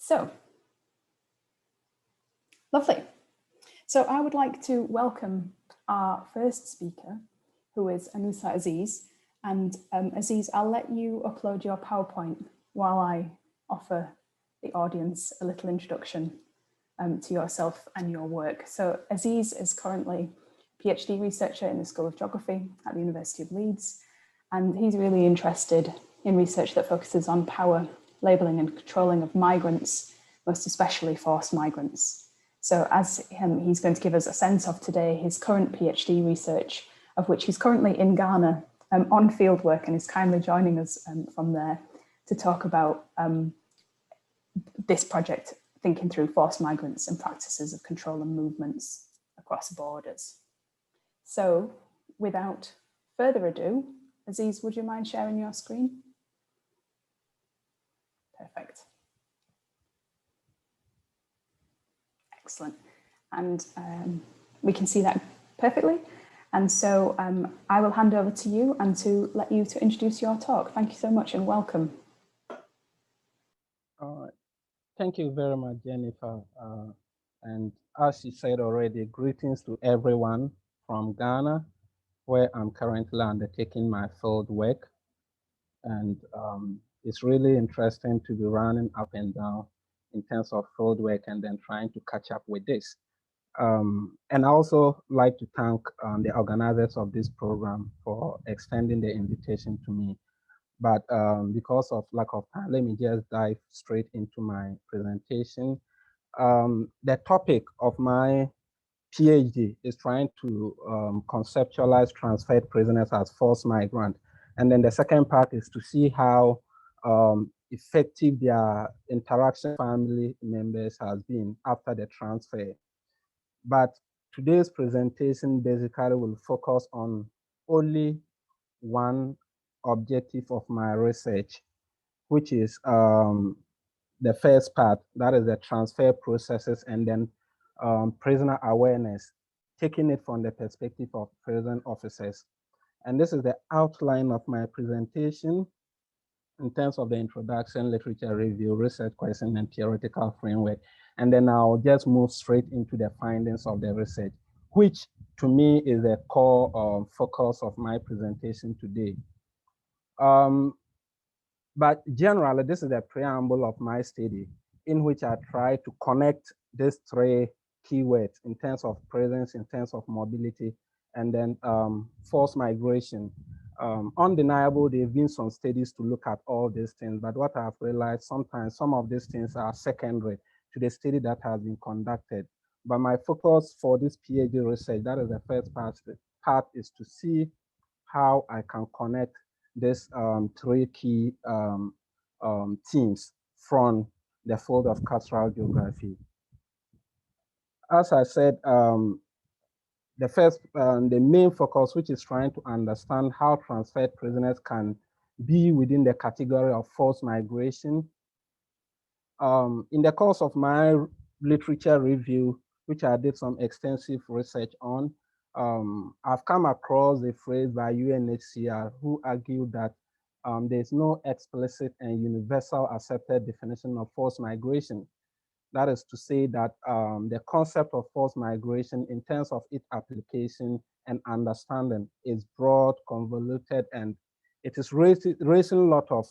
So, lovely. So I would like to welcome our first speaker, who is Unusah Aziz. And Aziz, I'll let you upload your PowerPoint while I offer the audience a little introduction to yourself and your work. So Aziz is currently a PhD researcher in the School of Geography at the University of Leeds. And he's really interested in research that focuses on power, labelling and controlling of migrants, most especially forced migrants. So as he's going to give us a sense of today, his current PhD research, of which he's currently in Ghana on field work, and is kindly joining us from there to talk about this project, thinking through forced migrants and practices of control and movements across borders. So without further ado, Aziz, would you mind sharing your screen? Perfect. Excellent. And we can see that perfectly. And so I will hand over to you and to let you to introduce your talk. Thank you so much and welcome. Thank you very much, Jennifer. And as she said already, greetings to everyone from Ghana, where I'm currently undertaking my field work. And it's really interesting to be running up and down in terms of field work and then trying to catch up with this. And I also like to thank the organizers of this program for extending the invitation to me. But because of lack of time, let me just dive straight into my presentation. The topic of my PhD is trying to conceptualize transferred prisoners as forced migrants. And then the second part is to see how effective their interaction with family members has been after the transfer. But today's presentation basically will focus on only one objective of my research, which is the first part, that is the transfer processes, and then prisoner awareness, taking it from the perspective of prison officers. And this is the outline of my presentation in terms of the introduction, literature review, research question, and theoretical framework. And then I'll just move straight into the findings of the research, which to me is the core focus of my presentation today. But generally, this is the preamble of my study, in which I try to connect these three keywords in terms of presence, in terms of mobility, and then forced migration. Undeniable, there have been some studies to look at all these things, but what I've realized, sometimes some of these things are secondary to the study that has been conducted. But my focus for this PhD research, that is the first part is to see how I can connect these three key themes from the field of carceral geography. As I said, the main focus, which is trying to understand how transferred prisoners can be within the category of forced migration. In the course of my literature review, which I did some extensive research on, I've come across the phrase by UNHCR, who argued that there's no explicit and universal accepted definition of forced migration. That is to say that the concept of forced migration in terms of its application and understanding is broad, convoluted, and it is raising a lot of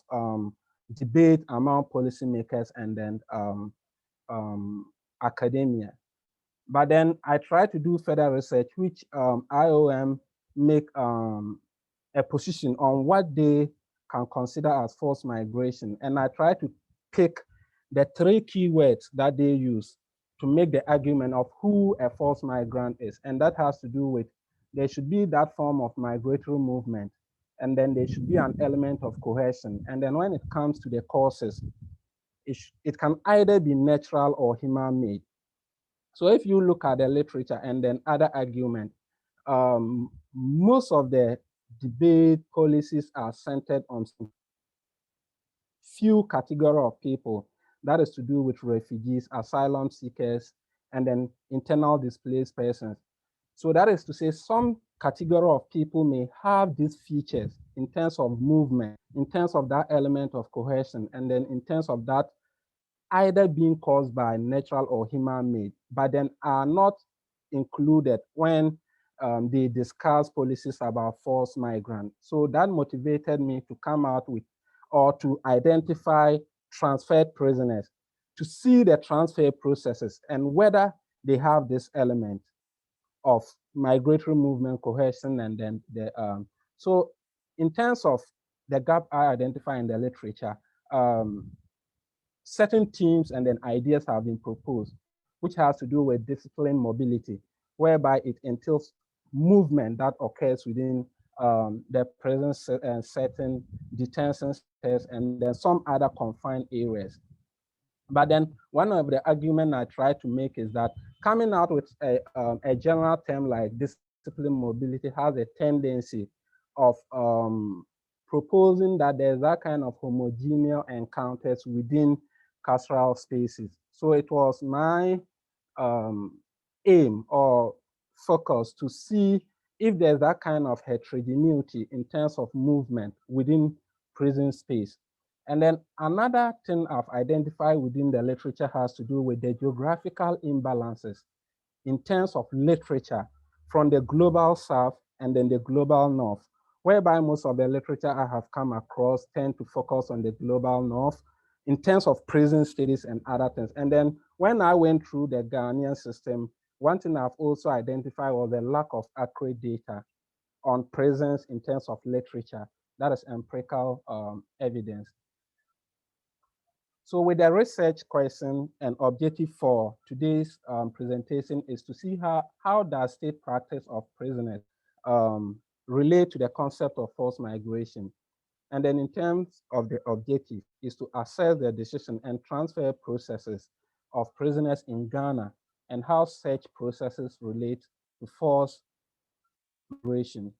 debate among policymakers and then academia. But then I try to do further research, which IOM make a position on what they can consider as forced migration. And I try to pick the three keywords that they use to make the argument of who a forced migrant is. And that has to do with, there should be that form of migratory movement, and then there should be an element of coercion. And then when it comes to the causes, it can either be natural or human-made. So if you look at the literature and then other argument, most of the debate policies are centered on few category of people. That is to do with refugees, asylum seekers, and then internal displaced persons. So that is to say some category of people may have these features in terms of movement, in terms of that element of coercion, and then in terms of that either being caused by natural or human-made, but then are not included when they discuss policies about forced migrants. So that motivated me to come out with, or to identify transferred prisoners, to see the transfer processes and whether they have this element of migratory movement, cohesion, and then so in terms of the gap I identify in the literature, certain themes and then ideas have been proposed, which has to do with discipline mobility, whereby it entails movement that occurs within the prison setting, detention centers, and then some other confined areas. But then one of the arguments I try to make is that coming out with a general term like discipline mobility has a tendency of proposing that there's that kind of homogeneous encounters within carceral spaces. So it was my aim or focus to see if there's that kind of heterogeneity in terms of movement within prison space. And then another thing I've identified within the literature has to do with the geographical imbalances in terms of literature from the global south and then the global north, whereby most of the literature I have come across tend to focus on the global north in terms of prison studies and other things. And then when I went through the Ghanaian system, one thing I've also identified was the lack of accurate data on prisons in terms of literature, that is empirical evidence. So with the research question and objective for today's presentation is to see how does state practice of prisoners relate to the concept of forced migration. And then in terms of the objective is to assess the decision and transfer processes of prisoners in Ghana and how such processes relate to forced migration.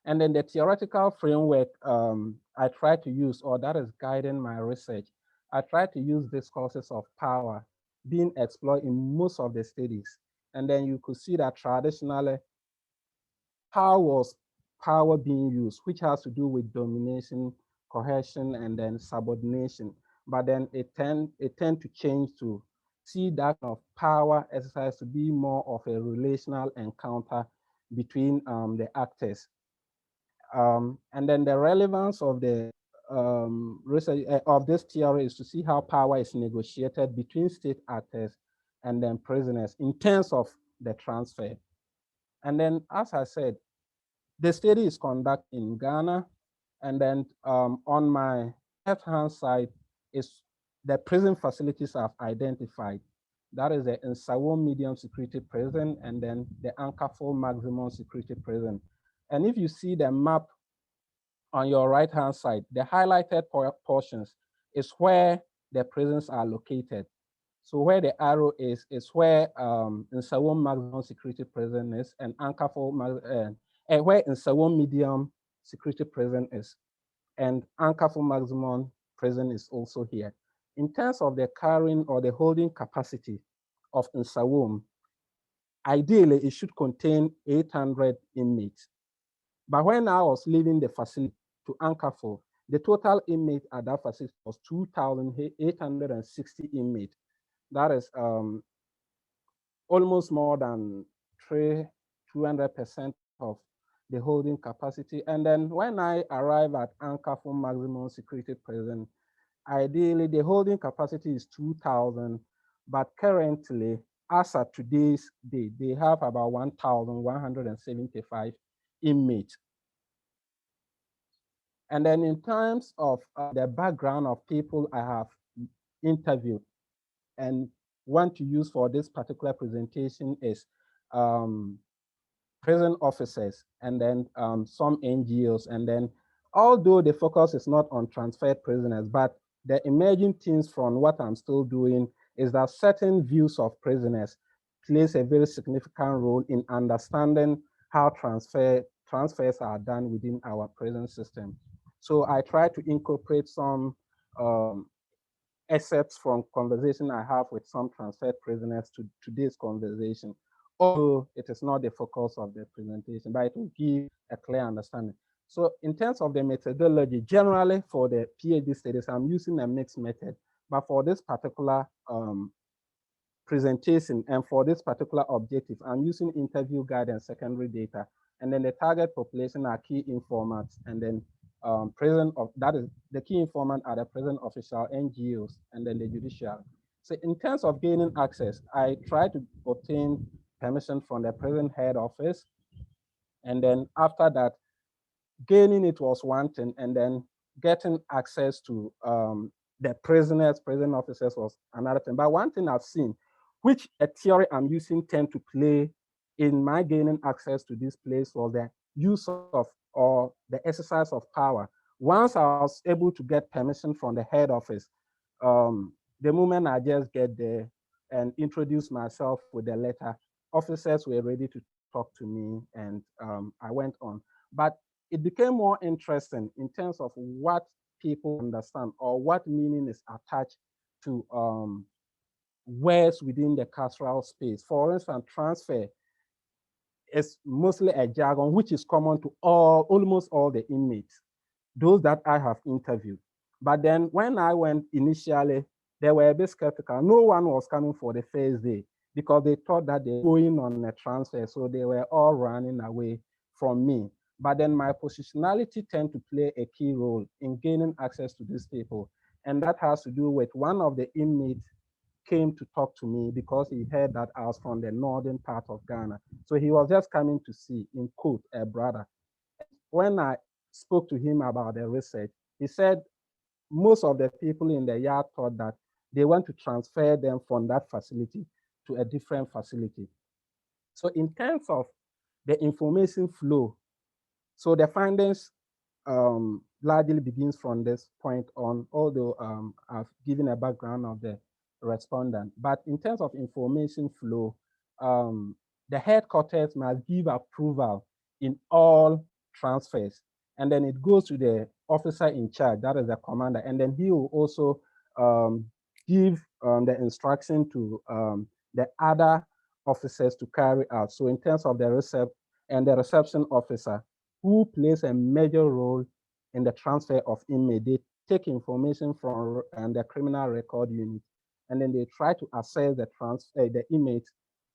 And then the theoretical framework I try to use, or that is guiding my research, I try to use discourses of power being explored in most of the studies. And then you could see that traditionally, how was power being used, which has to do with domination, coercion, and then subordination. But then it tend to change to see that kind of power exercise to be more of a relational encounter between the actors. And then the relevance of the research of this theory is to see how power is negotiated between state actors and then prisoners in terms of the transfer. And then, as I said, the study is conducted in Ghana, and then on my left-hand side is the prison facilities I've identified. That is the Nsawam medium security prison, and then the Ankafo maximum security prison. And if you see the map on your right-hand side, the highlighted portions is where the prisons are located. So where the arrow is where Nsawam maximum security prison is, and Ankafo, where Nsawam medium security prison is, and Ankafo maximum prison is also here. In terms of the carrying or the holding capacity of Nsawam, ideally it should contain 800 inmates. But when I was leaving the facility to Ankafo, the total inmate at that facility was 2,860 inmates. That is almost more than 200% of the holding capacity. And then when I arrive at Ankafo maximum security prison, ideally the holding capacity is 2,000, but currently, as at today's date, they have about 1,175 inmates. And then in terms of the background of people I have interviewed and want to use for this particular presentation is prison officers, and then some NGOs. And then although the focus is not on transferred prisoners, but the emerging themes from what I'm still doing is that certain views of prisoners plays a very significant role in understanding how transfers are done within our prison system. So I try to incorporate some excerpts from conversation I have with some transferred prisoners to today's conversation, although it is not the focus of the presentation, but it will give a clear understanding. So in terms of the methodology, generally for the PhD studies, I'm using a mixed method, But for this particular presentation and for this particular objective, I'm using interview guide and secondary data. And then the target population are key informants, and then that is the key informant are the prison official, NGOs, and then the judiciary. So in terms of gaining access, I try to obtain permission from the prison head office. And then after that, gaining it was one thing, and then getting access to the prison officers was another thing. But one thing I've seen, which a theory I'm using tend to play in my gaining access to this place, was the use of or the exercise of power. Once I was able to get permission from the head office, the moment I just get there and introduce myself with the letter, officers were ready to talk to me, and I went on. But it became more interesting in terms of what people understand or what meaning is attached to words within the carceral space. For instance, transfer is mostly a jargon which is common to almost all the inmates, those that I have interviewed. But then when I went initially, they were a bit skeptical. No one was coming for the first day because they thought that they were going on a transfer, so they were all running away from me. But then my positionality tend to play a key role in gaining access to these people. And that has to do with one of the inmates came to talk to me because he heard that I was from the northern part of Ghana. So he was just coming to see, in quote, a brother. When I spoke to him about the research, he said most of the people in the yard thought that they want to transfer them from that facility to a different facility. So in terms of the information flow, so the findings largely begins from this point on, although I've given a background of the respondent. But in terms of information flow, the headquarters must give approval in all transfers. And then it goes to the officer in charge, that is the commander. And then he will also give the instruction to the other officers to carry out. So in terms of the reception officer, who plays a major role in the transfer of inmate. They take information from the criminal record unit, and then they try to assess the inmate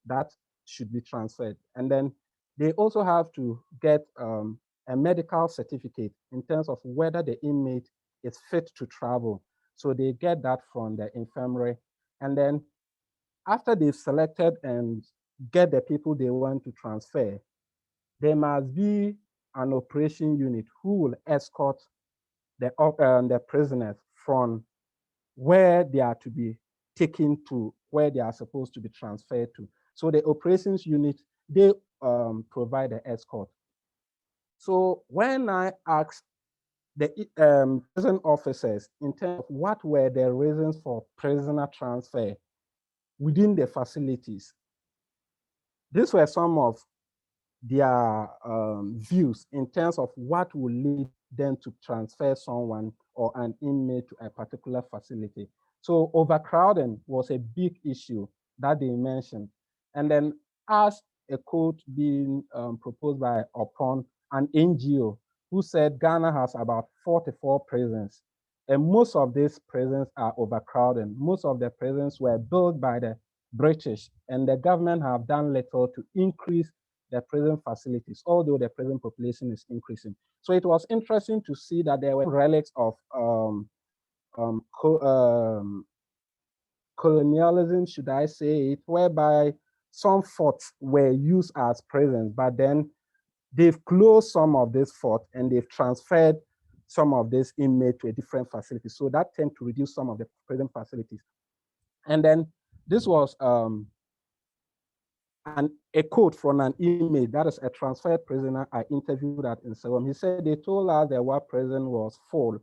that should be transferred. And then they also have to get a medical certificate in terms of whether the inmate is fit to travel. So they get that from the infirmary. And then after they've selected and get the people they want to transfer, there must be an operation unit who will escort the prisoners from where they are to be taken to where they are supposed to be transferred to. So the operations unit, they provide the escort. So when I asked the prison officers in terms of what were the reasons for prisoner transfer within the facilities, these were some of their views in terms of what will lead them to transfer someone or an inmate to a particular facility. So overcrowding was a big issue that they mentioned. And then as a quote being proposed by upon an NGO who said Ghana has about 44 prisons. And most of these prisons are overcrowded. Most of the prisons were built by the British, and the government have done little to increase the prison facilities, although the prison population is increasing. So it was interesting to see that there were relics of colonialism, should I say it, whereby some forts were used as prisons, but then they've closed some of these forts and they've transferred some of this inmate to a different facility. So that tend to reduce some of the prison facilities. And then this was a quote from an inmate, that is a transferred prisoner I interviewed at in Sewam. He said, they told us that our prison was full.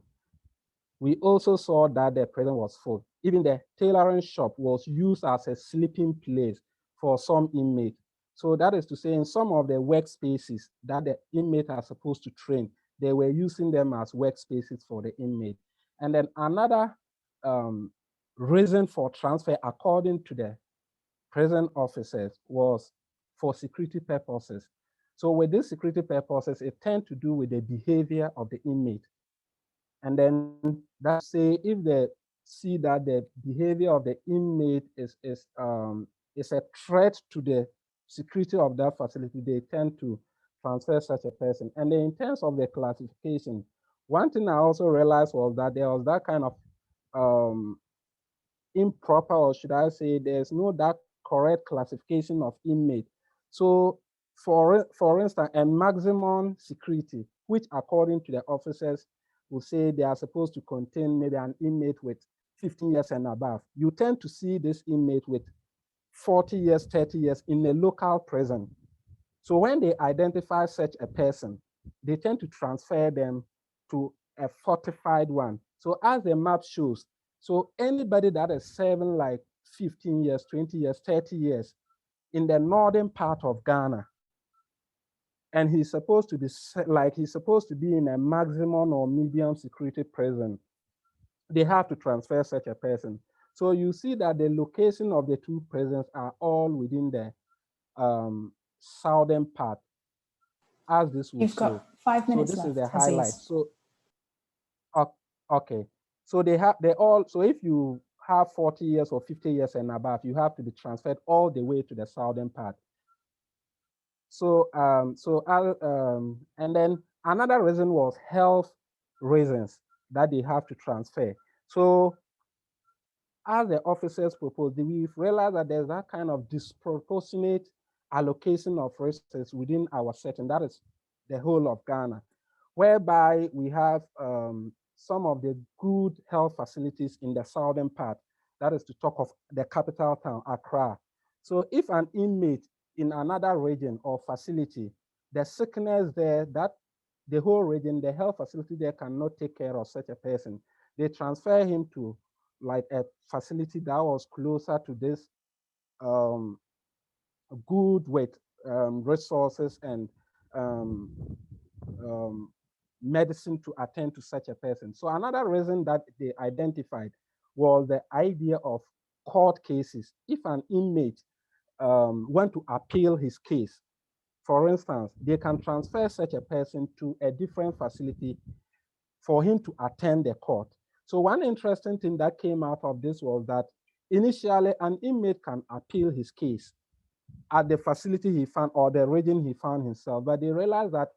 We also saw that the prison was full. Even the tailoring shop was used as a sleeping place for some inmates. So that is to say, in some of the workspaces that the inmates are supposed to train, they were using them as workspaces for the inmate. And then another reason for transfer, according to the prison officers, was for security purposes. So with these security purposes, it tends to do with the behavior of the inmate. And then that say if the see that the behavior of the inmate is a threat to the security of that facility, they tend to transfer such a person. And then in terms of the classification, one thing I also realized was that there was that kind of improper, or should I say, there's no that correct classification of inmate. So for instance, a maximum security, which according to the officers will say they are supposed to contain maybe an inmate with 15 years and above. You tend to see this inmate with 40 years, 30 years in a local prison. So when they identify such a person, they tend to transfer them to a fortified one. So as the map shows, so anybody that is serving like 15 years, 20 years, 30 years in the northern part of Ghana, and he's supposed to be in a maximum or medium security prison, they have to transfer such a person. So you see that the location of the two prisons are all within the southern part, as this will You've show. got 5 minutes So this left, is the highlight. Aziz. So okay. So so if you have 40 years or 50 years and above, you have to be transferred all the way to the southern part. So and then another reason was health reasons that they have to transfer. So as the officers proposed, we've realized that there's that kind of disproportionate allocation of resources within our setting, that is the whole of Ghana, whereby we have some of the good health facilities in the southern part, that is to talk of the capital town, Accra. So if an inmate in another region or facility, the sickness there, that the whole region, the health facility there cannot take care of such a person, they transfer him to like a facility that was closer to this good with resources and medicine to attend to such a person. So another reason that they identified was the idea of court cases. If an inmate want to appeal his case, for instance, they can transfer such a person to a different facility for him to attend the court. So one interesting thing that came out of this was that initially an inmate can appeal his case at the facility he found or the region he found himself, but they realized that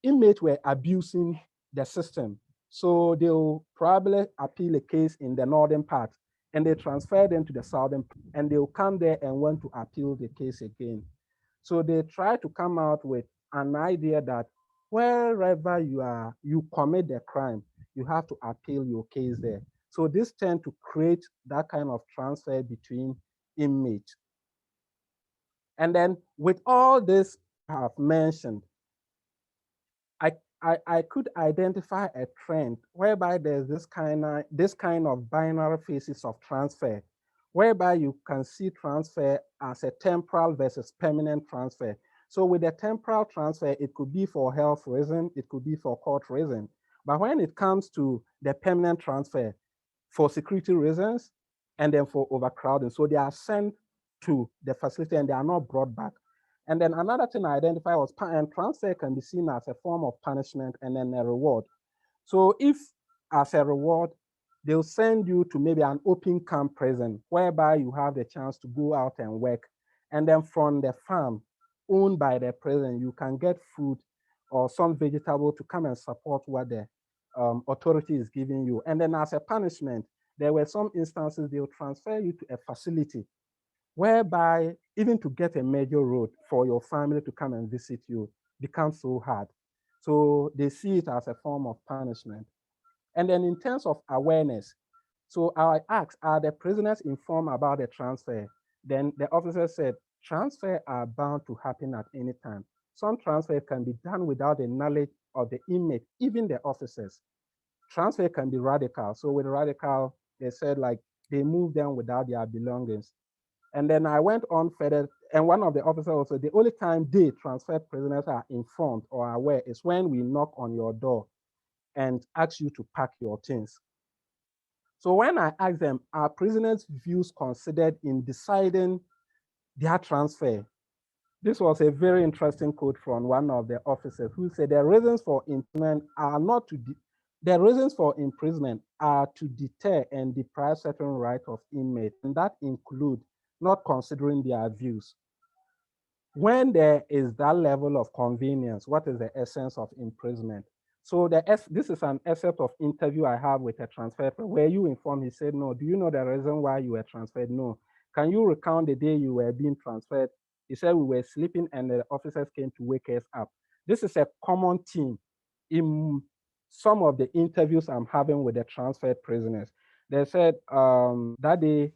inmates were abusing the system. So they'll probably appeal a case in the northern part and they transfer them to the southern part, and they'll come there and want to appeal the case again. So they try to come out with an idea that wherever you commit the crime, you have to appeal your case there. So this tend to create that kind of transfer between inmates. And then with all this I have mentioned, I could identify a trend whereby there's this kind of binary phases of transfer, whereby you can see transfer as a temporal versus permanent transfer. So with the temporal transfer, it could be for health reason, it could be for court reason. But when it comes to the permanent transfer, for security reasons and then for overcrowding, so they are sent to the facility and they are not brought back. And then another thing I identify was transfer can be seen as a form of punishment and then a reward. So if as a reward, they'll send you to maybe an open camp prison whereby you have the chance to go out and work. And then from the farm owned by the prison, you can get food or some vegetable to come and support what the authority is giving you. And then as a punishment, there were some instances they'll transfer you to a facility whereby even to get a major road for your family to come and visit you becomes so hard. So they see it as a form of punishment. And then in terms of awareness, so I asked, are the prisoners informed about the transfer? Then the officer said, transfer are bound to happen at any time. Some transfer can be done without the knowledge of the inmate, even the officers. Transfer can be radical. So with radical, they said like they move them without their belongings. And then I went on further, and one of the officers also, the only time they transferred prisoners are informed or aware is when we knock on your door and ask you to pack your things. So when I asked them, are prisoners' views considered in deciding their transfer? This was a very interesting quote from one of the officers who said the reasons for imprisonment are not The reasons for imprisonment are to deter and deprive certain rights of inmates, and that include not considering their views. When there is that level of convenience, what is the essence of imprisonment? So this is an excerpt of interview I have with a transfer where you informed, he said, no, do you know the reason why you were transferred? No. Can you recount the day you were being transferred? He said, we were sleeping and the officers came to wake us up. This is a common theme in some of the interviews I'm having with the transferred prisoners. They said that day,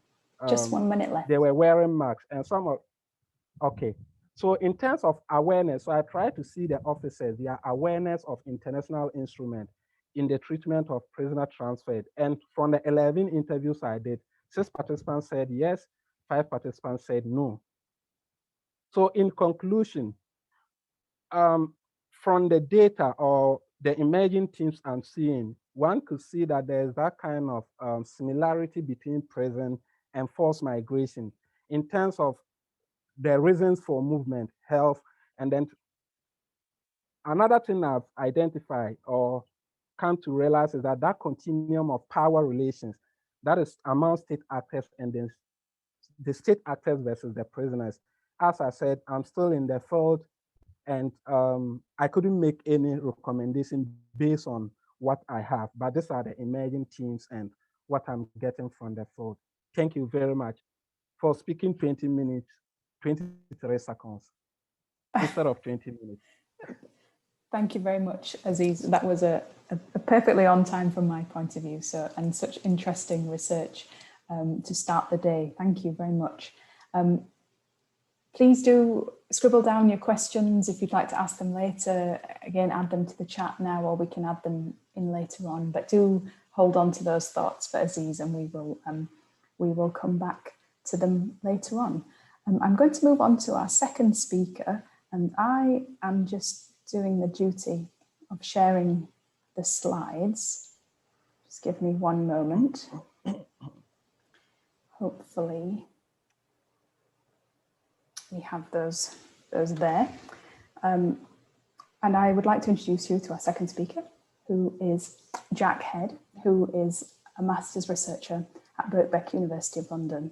Just 1 minute left. they were wearing masks and some of, okay. So in terms of awareness, so I try to see the officers, their awareness of international instrument in the treatment of prisoner transferred. And from the 11 interviews I did, 6 participants said yes, 5 participants said no. So in conclusion, from the data or the emerging themes I'm seeing, one could see that there's that kind of similarity between prison and forced migration in terms of the reasons for movement, health, and then another thing I've identified or come to realize is that that continuum of power relations, that is among state actors and then the state actors versus the prisoners. As I said, I'm still in the field and I couldn't make any recommendation based on what I have, but these are the emerging themes and what I'm getting from the field. Thank you very much for speaking 20 minutes, 23 seconds instead of 20 minutes. Thank you very much, Aziz. That was a perfectly on time from my point of view. So, and such interesting research to start the day. Thank you very much. Please do scribble down your questions if you'd like to ask them later. Again, add them to the chat now, or we can add them in later on. But do hold on to those thoughts for Aziz, and we will come back to them later on. I'm going to move on to our second speaker, and I am just doing the duty of sharing the slides. Just give me one moment. Hopefully we have those there. And I would like to introduce you to our second speaker, who is Jack Head, who is a master's researcher at Birkbeck, University of London.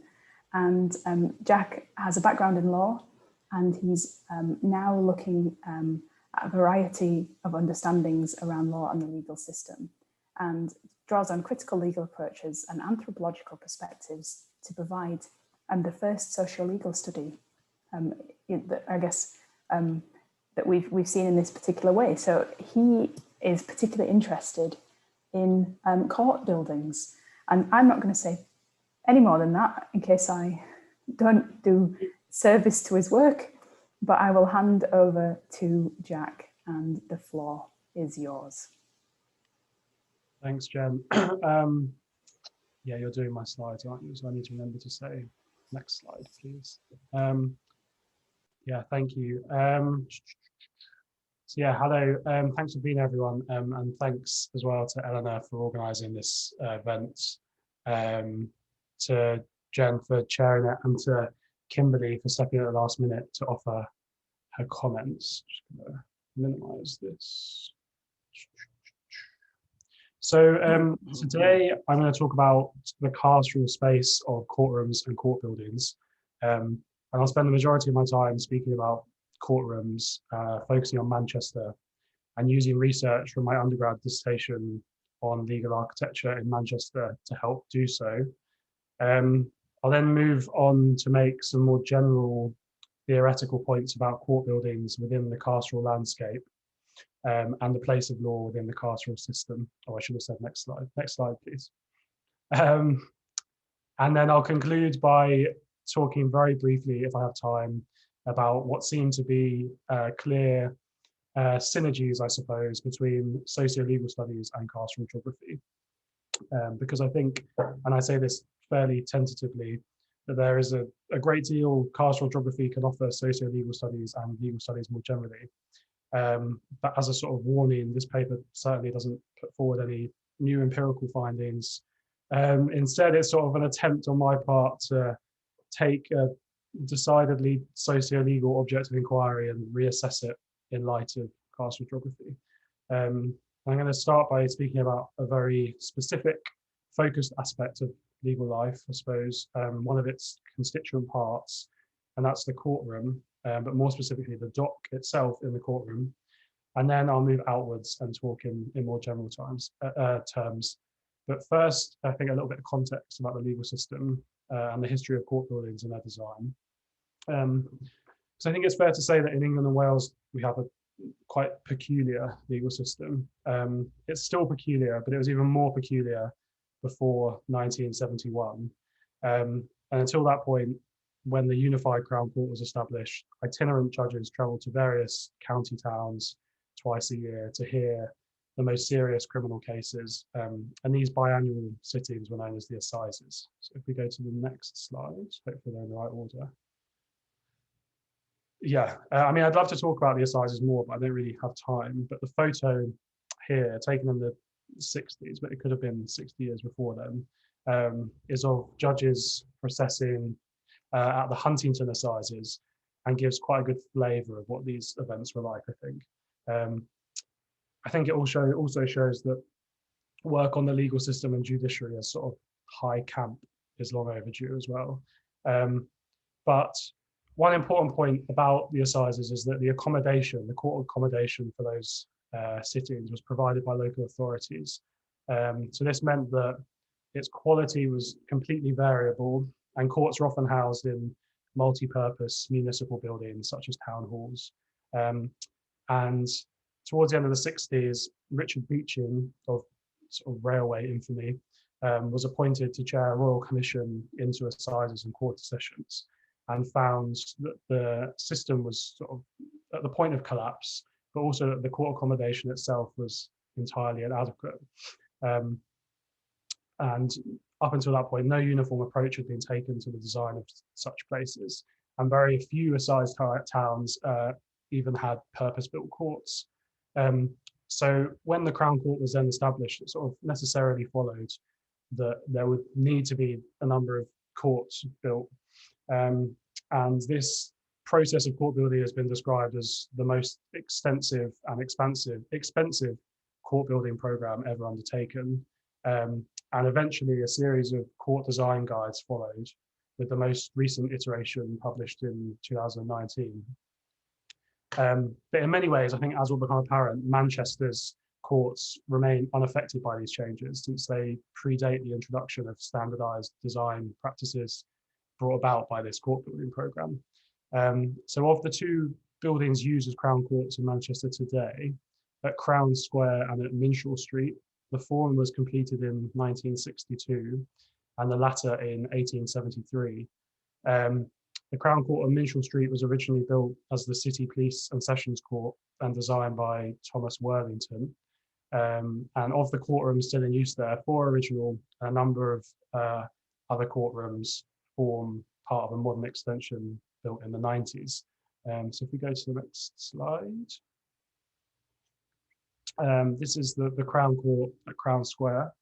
And Jack has a background in law, and he's now looking at a variety of understandings around law and the legal system, and draws on critical legal approaches and anthropological perspectives to provide the first socio-legal study, I guess, that we've seen in this particular way. So he is particularly interested in court buildings, and I'm not going to say any more than that in case I don't do service to his work, but I will hand over to Jack, and the floor is yours. Thanks, Jen. Yeah, you're doing my slides, aren't you? So I need to remember to say, next slide, please. Yeah, thank you. So yeah, hello. Thanks for being here, everyone. And thanks as well to Eleanor for organising this event, to Jen for chairing it, and to Kimberly for stepping at the last minute to offer her comments. Just gonna minimize this. So today I'm going to talk about the carceral space of courtrooms and court buildings. And I'll spend the majority of my time speaking about courtrooms, focusing on Manchester and using research from my undergrad dissertation on legal architecture in Manchester to help do so. I'll then move on to make some more general theoretical points about court buildings within the carceral landscape, and the place of law within the carceral system. Oh, I should have said next slide. Next slide, please. And then I'll conclude by talking very briefly, if I have time, about what seem to be clear synergies, I suppose, between socio-legal studies and carceral geography. Because I think, and I say this fairly tentatively, that there is a great deal carceral geography can offer socio-legal studies and legal studies more generally. But as a sort of warning, this paper certainly doesn't put forward any new empirical findings. Instead, it's sort of an attempt on my part to take a decidedly socio-legal object of inquiry and reassess it in light of carceral geography. I'm going to start by speaking about a very specific, focused aspect of legal life, I suppose, one of its constituent parts, and that's the courtroom, but more specifically the dock itself in the courtroom. And then I'll move outwards and talk in more general terms. But first, I think a little bit of context about the legal system and the history of court buildings and their design. So I think it's fair to say that in England and Wales, we have a quite peculiar legal system. It's still peculiar, but it was even more peculiar before 1971. And until that point, when the unified Crown Court was established, itinerant judges travelled to various county towns twice a year to hear the most serious criminal cases. And these biannual sittings were known as the Assizes. So if we go to the next slide, hopefully they're in the right order. Yeah, I mean, I'd love to talk about the Assizes more, but I don't really have time. But the photo here, taken in the 60s, but it could have been 60 years before then, is of judges processing at the Huntington Assizes, and gives quite a good flavour of what these events were like, I think. I think it also shows that work on the legal system and judiciary as sort of high camp is long overdue as well. But one important point about the Assizes is that the court accommodation for those sittings was provided by local authorities. So this meant that its quality was completely variable, and courts are often housed in multi-purpose municipal buildings such as town halls. And towards the end of the 60s, Richard Beeching, of sort of railway infamy, was appointed to chair a royal commission into Assizes and quarter sessions, and found that the system was sort of at the point of collapse, but also that the court accommodation itself was entirely inadequate. And up until that point, no uniform approach had been taken to the design of such places, and very few assize towns even had purpose-built courts. So when the Crown Court was then established, it sort of necessarily followed that there would need to be a number of courts built. And this process of court building has been described as the most extensive and expensive court building program ever undertaken. And eventually a series of court design guides followed, with the most recent iteration published in 2019. But in many ways, I think, as will become apparent, Manchester's courts remain unaffected by these changes, since they predate the introduction of standardized design practices brought about by this court building program. So of the two buildings used as Crown Courts in Manchester today, at Crown Square and at Minshaw Street, the former was completed in 1962 and the latter in 1873. The Crown Court on Minshaw Street was originally built as the City Police and Sessions Court and designed by Thomas Worthington. And of the courtrooms still in use there, 4 original, a number of other courtrooms form part of a modern extension built in the 90s. So if we go to the next slide. This is the Crown Court at Crown Square,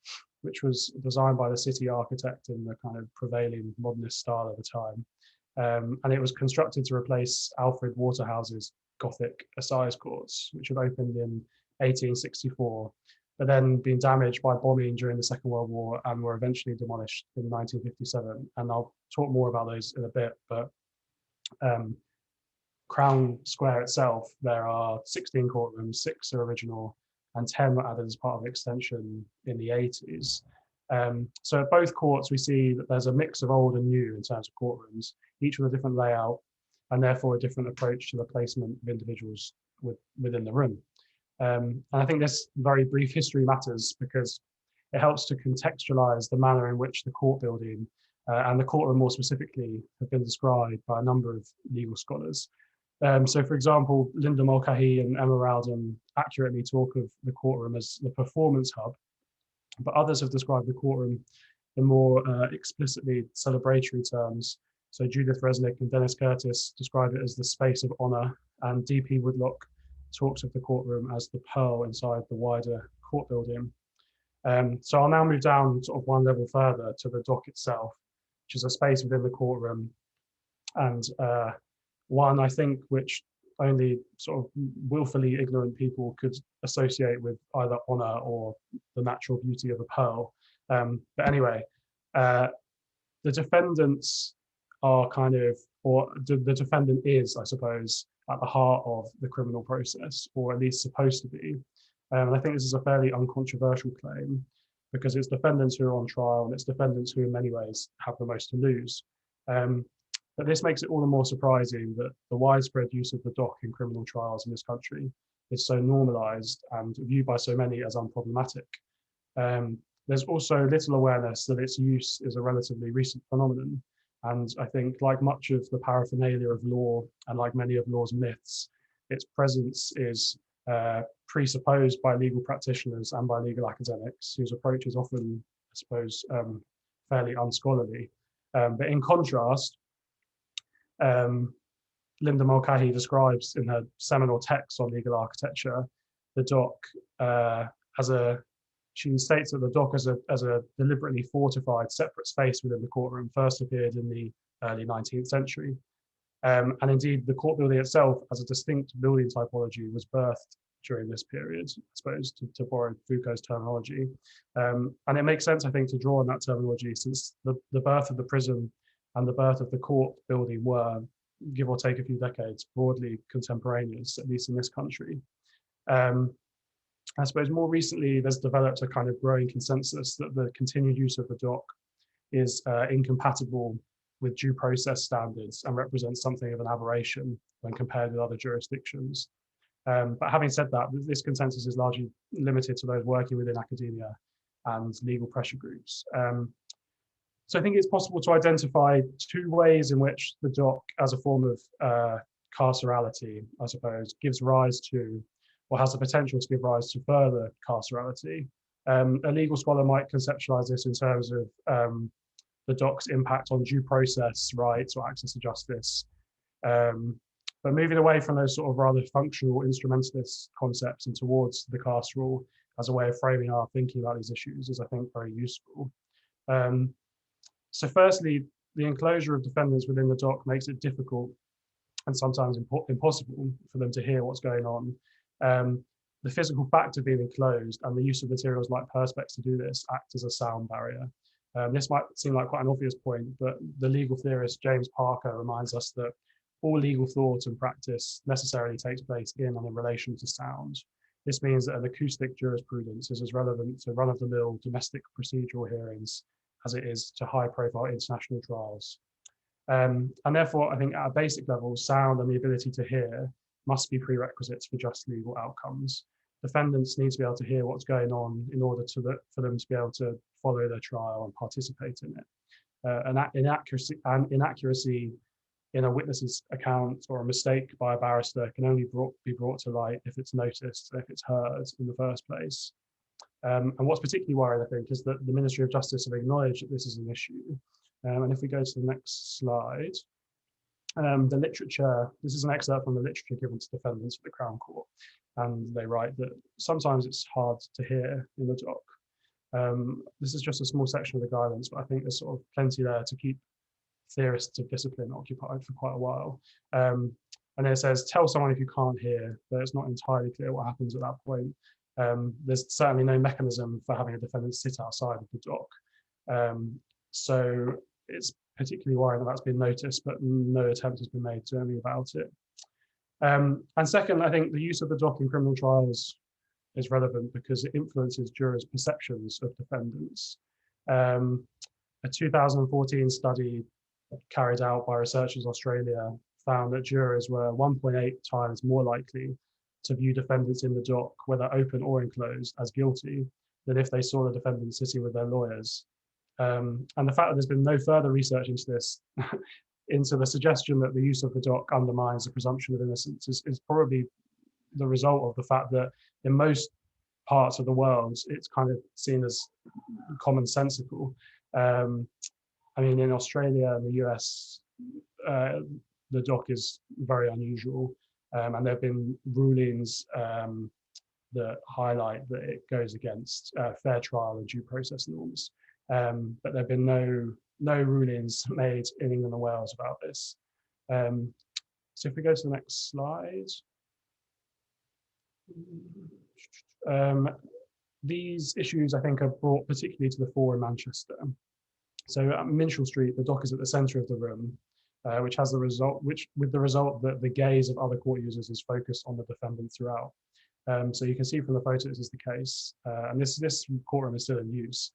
which was designed by the city architect in the kind of prevailing modernist style of the time. And it was constructed to replace Alfred Waterhouse's Gothic Assize Courts, which had opened in 1864, but then been damaged by bombing during the Second World War and were eventually demolished in 1957. And I'll talk more about those in a bit, but Crown Square itself, there are 16 courtrooms, 6 are original, and 10 were added as part of extension in the 80s. So at both courts, we see that there's a mix of old and new in terms of courtrooms, each with a different layout, and therefore a different approach to the placement of individuals within the room. And I think this very brief history matters because it helps to contextualize the manner in which the court building and the courtroom more specifically have been described by a number of legal scholars. So for example, Linda Mulcahy and Emma Rowden accurately talk of the courtroom as the performance hub, but others have described the courtroom in more explicitly celebratory terms. So Judith Resnick and Dennis Curtis describe it as the space of honor, and D.P. Woodlock talks of the courtroom as the pearl inside the wider court building. So I'll now move down sort of one level further to the dock itself, which is a space within the courtroom, and one I think which only sort of willfully ignorant people could associate with either honor or the natural beauty of a pearl. But anyway, the defendants are kind of, or the defendant is, I suppose, at the heart of the criminal process, or at least supposed to be. And I think this is a fairly uncontroversial claim, because it's defendants who are on trial, and it's defendants who in many ways have the most to lose. But this makes it all the more surprising that the widespread use of the dock in criminal trials in this country is so normalized and viewed by so many as unproblematic. There's also little awareness that its use is a relatively recent phenomenon. And I think, like much of the paraphernalia of law, and like many of law's myths, its presence is presupposed by legal practitioners and by legal academics, whose approach is often, I suppose, fairly unscholarly. But in contrast, Linda Mulcahy describes in her seminal text on legal architecture the dock she states that the dock as a deliberately fortified separate space within the courtroom first appeared in the early 19th century. And indeed, the court building itself as a distinct building typology was birthed during this period, I suppose, to borrow Foucault's terminology. And it makes sense, I think, to draw on that terminology, since the birth of the prison and the birth of the court building were, give or take a few decades, broadly contemporaneous, at least in this country. I suppose more recently, there's developed a kind of growing consensus that the continued use of the dock is incompatible with due process standards and represents something of an aberration when compared with other jurisdictions. But having said that, this consensus is largely limited to those working within academia and legal pressure groups. So I think it's possible to identify two ways in which the dock, as a form of carcerality, I suppose, gives rise to, or has the potential to give rise to, further carcerality. A legal scholar might conceptualize this in terms of the dock's impact on due process rights or access to justice. But moving away from those sort of rather functional instrumentalist concepts and towards the carceral as a way of framing our thinking about these issues is, I think, very useful. So firstly, the enclosure of defendants within the dock makes it difficult and sometimes impossible for them to hear what's going on. The physical fact of being enclosed and the use of materials like perspex to do this act as a sound barrier. This might seem like quite an obvious point, but the legal theorist James Parker reminds us that all legal thought and practice necessarily takes place in and in relation to sound. This means that an acoustic jurisprudence is as relevant to run-of-the-mill domestic procedural hearings as it is to high-profile international trials. And therefore, I think at a basic level, sound and the ability to hear must be prerequisites for just legal outcomes. Defendants need to be able to hear what's going on in order for them to be able to follow their trial and participate in it. An inaccuracy in a witness's account or a mistake by a barrister can only be brought to light if it's noticed, if it's heard in the first place. And what's particularly worrying, I think, is that the Ministry of Justice have acknowledged that this is an issue. And if we go to the next slide, the literature, this is an excerpt from the literature given to defendants at the Crown Court. And they write that sometimes it's hard to hear in the dock. This is just a small section of the guidance, but I think there's sort of plenty there to keep theorists of discipline occupied for quite a while. And it says, tell someone if you can't hear, but it's not entirely clear what happens at that point. There's certainly no mechanism for having a defendant sit outside of the dock. So it's particularly worrying that that's been noticed, but no attempt has been made to do anything about it. And second, I think the use of the dock in criminal trials is relevant because it influences jurors' perceptions of defendants. A 2014 study carried out by researchers in Australia found that jurors were 1.8 times more likely to view defendants in the dock, whether open or enclosed, as guilty than if they saw the defendant sitting with their lawyers. And the fact that there's been no further research into this, into the suggestion that the use of the dock undermines the presumption of innocence is probably the result of the fact that in most parts of the world, it's kind of seen as commonsensical. I mean, in Australia and the US, the dock is very unusual. And there have been rulings that highlight that it goes against fair trial and due process norms. But there have been no rulings made in England and Wales about this. So if we go to the next slide. These issues, I think, are brought particularly to the fore in Manchester. So at Minshall Street, the dock is at the centre of the room, which has the result, with the result that the gaze of other court users is focused on the defendant throughout. So you can see from the photo this is the case, and this courtroom is still in use.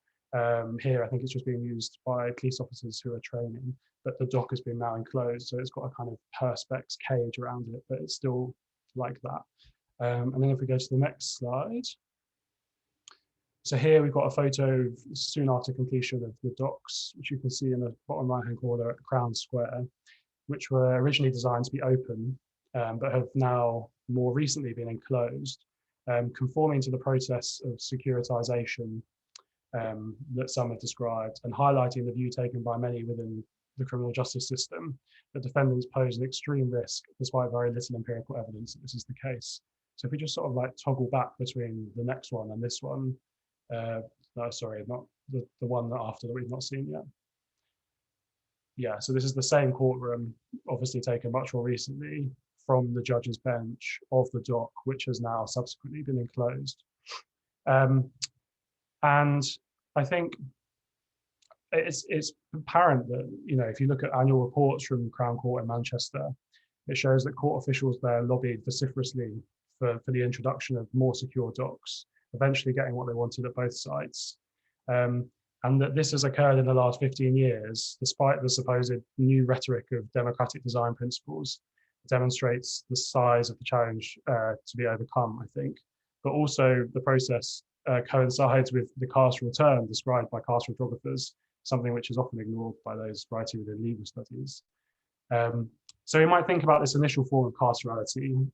Here, I think it's just being used by police officers who are training, but the dock has been now enclosed, so it's got a kind of perspex cage around it, but it's still like that. And then if we go to the next slide. So here we've got a photo soon after completion of the docks, which you can see in the bottom right-hand corner at Crown Square, which were originally designed to be open, but have now more recently been enclosed, conforming to the process of securitization that some have described, and highlighting the view taken by many within the criminal justice system that defendants pose an extreme risk despite very little empirical evidence that this is the case. So if we just sort of like toggle back between the next one and this one, no, sorry, not the one after that we've not seen yet. Yeah, so this is the same courtroom, obviously taken much more recently from the judge's bench of the dock, which has now subsequently been enclosed. And I think it's apparent that, you know, if you look at annual reports from Crown Court in Manchester, it shows that court officials there lobbied vociferously for the introduction of more secure docks, eventually getting what they wanted at both sites. And that this has occurred in the last 15 years, despite the supposed new rhetoric of democratic design principles, demonstrates the size of the challenge to be overcome, I think. But also the process coincides with the carceral term described by carceral geographers, something which is often ignored by those writing within legal studies. So you might think about this initial form of carcerality,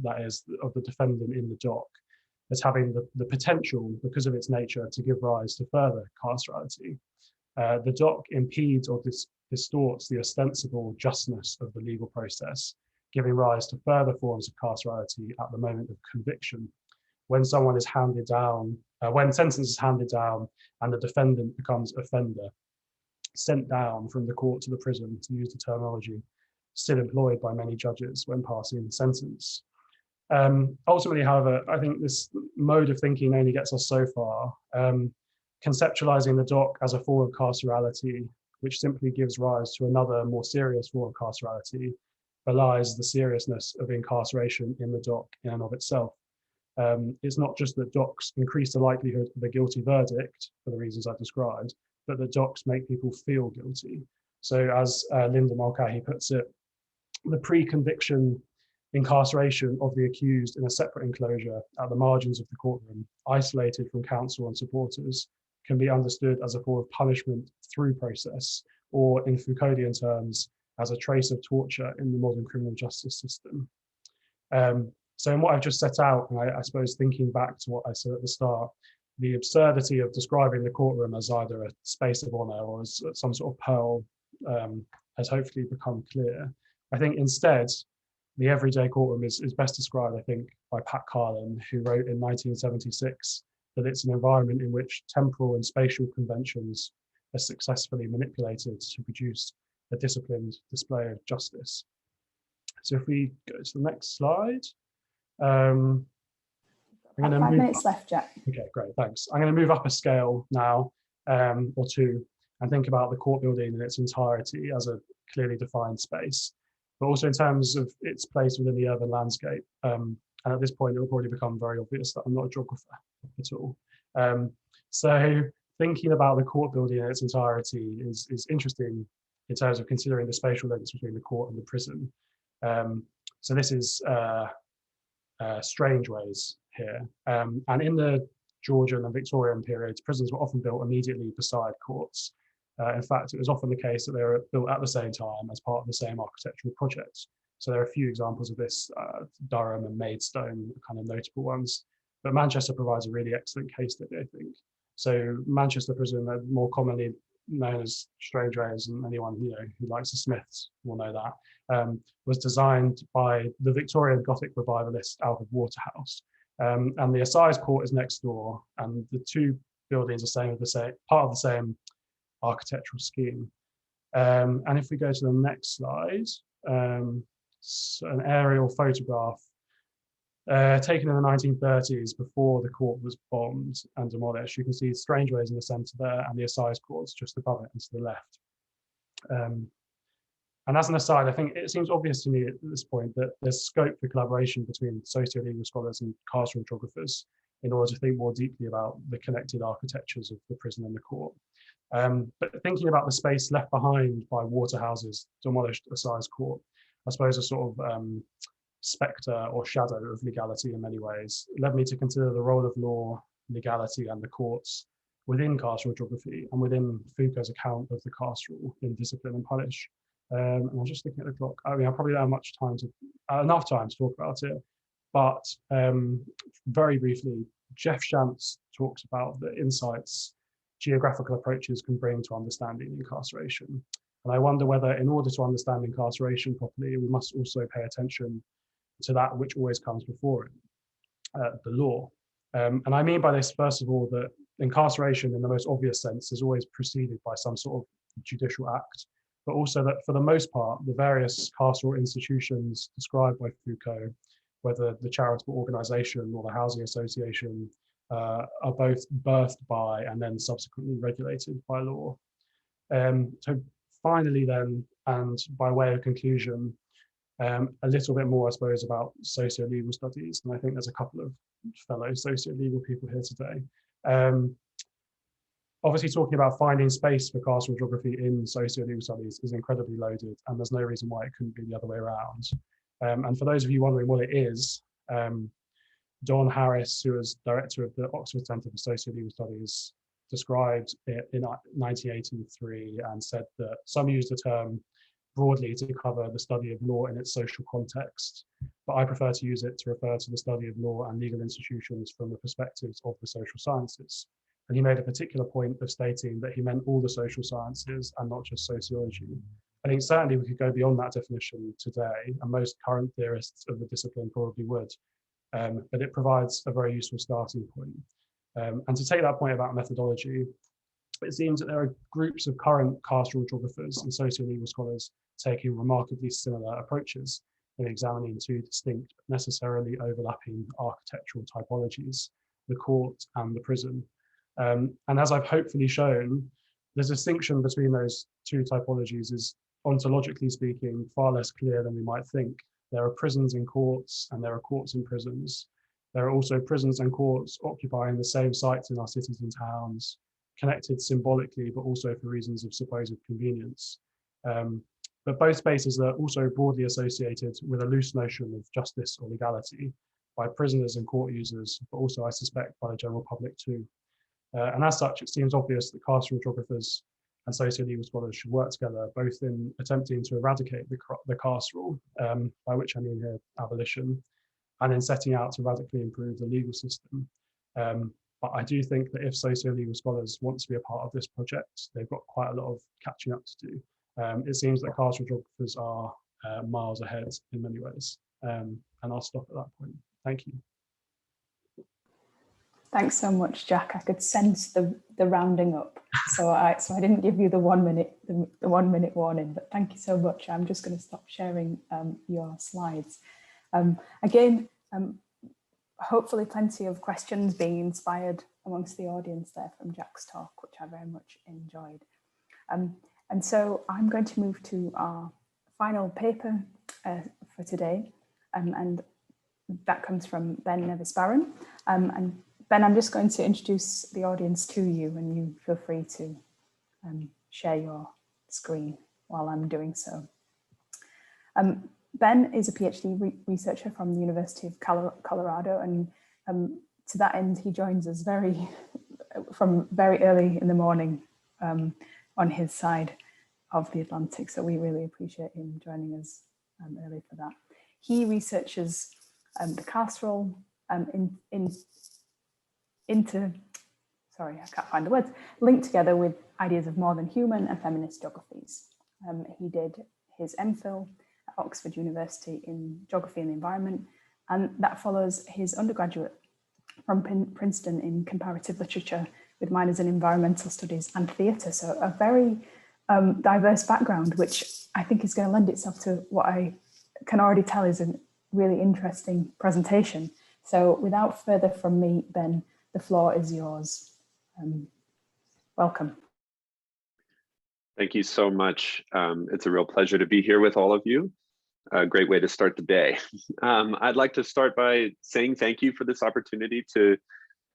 that is, of the defendant in the dock, as having the potential, because of its nature, to give rise to further carcerality. The dock impedes or distorts the ostensible justness of the legal process, giving rise to further forms of carcerality at the moment of conviction, when someone is handed down, when sentence is handed down and the defendant becomes offender, sent down from the court to the prison, to use the terminology still employed by many judges when passing the sentence. Ultimately, however, I think this mode of thinking only gets us so far. Conceptualizing the dock as a form of carcerality, which simply gives rise to another more serious form of carcerality, belies the seriousness of incarceration in the dock in and of itself. It's not just that docks increase the likelihood of a guilty verdict for the reasons I've described, but that docks make people feel guilty. So as Linda Mulcahy puts it, the pre-conviction incarceration of the accused in a separate enclosure at the margins of the courtroom, isolated from counsel and supporters, can be understood as a form of punishment through process, or in Foucauldian terms, as a trace of torture in the modern criminal justice system. So in what I've just set out, and I suppose thinking back to what I said at the start, the absurdity of describing the courtroom as either a space of honour or as some sort of pearl has hopefully become clear. I think instead, the everyday courtroom is best described, I think, by Pat Carlin, who wrote in 1976 that it's an environment in which temporal and spatial conventions are successfully manipulated to produce a disciplined display of justice. So if we go to the next slide. I'm going to 5 minutes left, Jack. Okay, great, thanks. I'm going to move up a scale now, or two, and think about the court building in its entirety as a clearly defined space, but also in terms of its place within the urban landscape. And at this point, it will probably become very obvious that I'm not a geographer at all. So thinking about the court building in its entirety is interesting in terms of considering the spatial links between the court and the prison. So this is Strangeways here. And in the Georgian and Victorian periods, prisons were often built immediately beside courts. In fact, it was often the case that they were built at the same time as part of the same architectural project. So there are a few examples of this, Durham and Maidstone, kind of notable ones. But Manchester provides a really excellent case study, I think. So Manchester Prison, more commonly known as Strangeways, and anyone who likes the Smiths will know that, was designed by the Victorian Gothic revivalist Alfred Waterhouse. And the Assize Court is next door, and the two buildings are part of the same architectural scheme. And if we go to the next slide, an aerial photograph taken in the 1930s before the court was bombed and demolished. You can see Strangeways in the centre there and the Assize Courts just above it and to the left. And as an aside, I think it seems obvious to me at this point that there's scope for collaboration between socio-legal scholars and carceral geographers in order to think more deeply about the connected architectures of the prison and the court. But thinking about the space left behind by Waterhouse's demolished Assize Court, I suppose a sort of spectre or shadow of legality in many ways, led me to consider the role of law, legality and the courts within carceral geography and within Foucault's account of the carceral in Discipline and Punish. And I'm just looking at the clock. I mean, I probably don't have enough time to talk about it, but very briefly, Jeff Shantz talks about the insights geographical approaches can bring to understanding incarceration. And I wonder whether in order to understand incarceration properly, we must also pay attention to that which always comes before it, the law. And I mean by this, first of all, that incarceration in the most obvious sense is always preceded by some sort of judicial act, but also that for the most part, the various carceral institutions described by Foucault, whether the charitable organization or the housing association, are both birthed by and then subsequently regulated by law. So finally then, and by way of conclusion, a little bit more, I suppose, about socio-legal studies. And I think there's a couple of fellow socio-legal people here today. Obviously, talking about finding space for carceral geography in socio-legal studies is incredibly loaded, and there's no reason why it couldn't be the other way around. And for those of you wondering what it is, Dawn Harris, who was director of the Oxford Centre for Socio-Legal Studies, described it in 1983 and said that some use the term broadly to cover the study of law in its social context, but I prefer to use it to refer to the study of law and legal institutions from the perspectives of the social sciences. And he made a particular point of stating that he meant all the social sciences and not just sociology. I think certainly we could go beyond that definition today, and most current theorists of the discipline probably would, but it provides a very useful starting point. And to take that point about methodology, it seems that there are groups of current carceral geographers and socio-legal scholars taking remarkably similar approaches in examining two distinct but necessarily overlapping architectural typologies, the court and the prison. And as I've hopefully shown, the distinction between those two typologies is, ontologically speaking, far less clear than we might think. There are prisons in courts and there are courts in prisons. There are also prisons and courts occupying the same sites in our cities and towns, connected symbolically, but also for reasons of supposed convenience. But both spaces are also broadly associated with a loose notion of justice or legality by prisoners and court users, but also, I suspect, by the general public too. And as such, it seems obvious that carceral geographers and socio-legal scholars should work together, both in attempting to eradicate the carceral, by which I mean here abolition, and in setting out to radically improve the legal system. But I do think that if socio-legal scholars want to be a part of this project, they've got quite a lot of catching up to do. It seems that carceral geographers are miles ahead in many ways. And I'll stop at that point. Thank you. Thanks so much, Jack. I could sense the rounding up, so I didn't give you the 1 minute the 1 minute warning. But thank you so much. I'm just going to stop sharing your slides. Again, hopefully plenty of questions being inspired amongst the audience there from Jack's talk, which I very much enjoyed. And so I'm going to move to our final paper for today, and that comes from Ben Nevis Barron. And Ben, I'm just going to introduce the audience to you, and you feel free to share your screen while I'm doing so. Ben is a PhD researcher from the University of Colorado, and to that end, he joins us from very early in the morning on his side of the Atlantic. So we really appreciate him joining us early for that. He researches the carceral linked together with ideas of more than human and feminist geographies. He did his MPhil at Oxford University in Geography and the Environment, and that follows his undergraduate from Princeton in Comparative Literature with minors in Environmental Studies and Theatre. So a very diverse background, which I think is going to lend itself to what I can already tell is a really interesting presentation. So without further from me, Ben, the floor is yours. Welcome. Thank you so much. It's a real pleasure to be here with all of you. A great way to start the day. I'd like to start by saying thank you for this opportunity to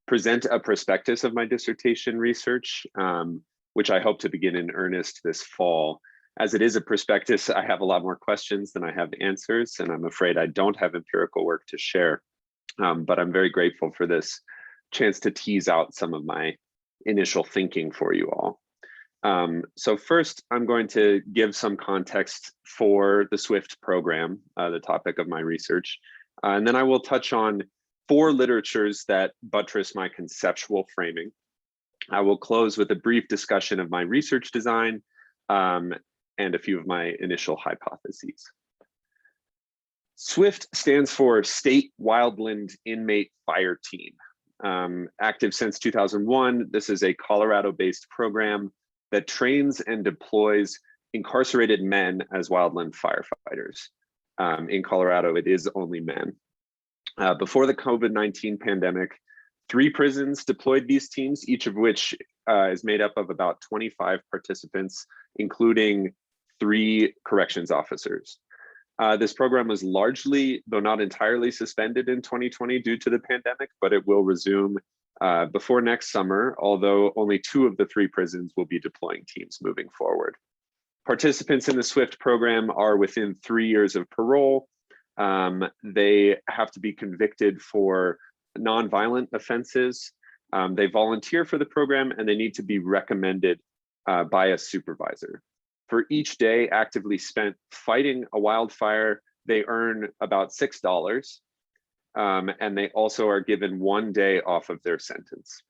present a prospectus of my dissertation research, which I hope to begin in earnest this fall. As it is a prospectus, I have a lot more questions than I have answers, and I'm afraid I don't have empirical work to share. But I'm very grateful for this chance to tease out some of my initial thinking for you all. So first, I'm going to give some context for the SWIFT program, the topic of my research, and then I will touch on 4 literatures that buttress my conceptual framing. I will close with a brief discussion of my research design and a few of my initial hypotheses. SWIFT stands for State Wildland Inmate Fire Team. Active since 2001, this is a Colorado-based program that trains and deploys incarcerated men as wildland firefighters. In Colorado, it is only men. Before the COVID-19 pandemic, 3 prisons deployed these teams, each of which is made up of about 25 participants, including 3 corrections officers. This program was largely, though not entirely, suspended in 2020 due to the pandemic, but it will resume before next summer, although only 2 of the 3 prisons will be deploying teams moving forward. Participants in the SWIFT program are within 3 years of parole. They have to be convicted for nonviolent offenses. They volunteer for the program, and they need to be recommended by a supervisor. For each day actively spent fighting a wildfire, they earn about $6. And they also are given 1 day off of their sentence.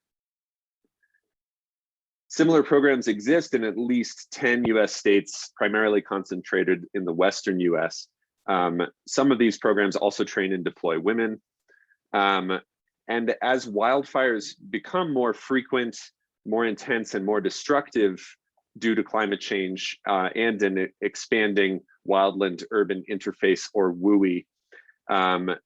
Similar programs exist in at least 10 US states, primarily concentrated in the Western US. Some of these programs also train and deploy women. And as wildfires become more frequent, more intense, and more destructive due to climate change and an expanding wildland-urban interface, or WUI,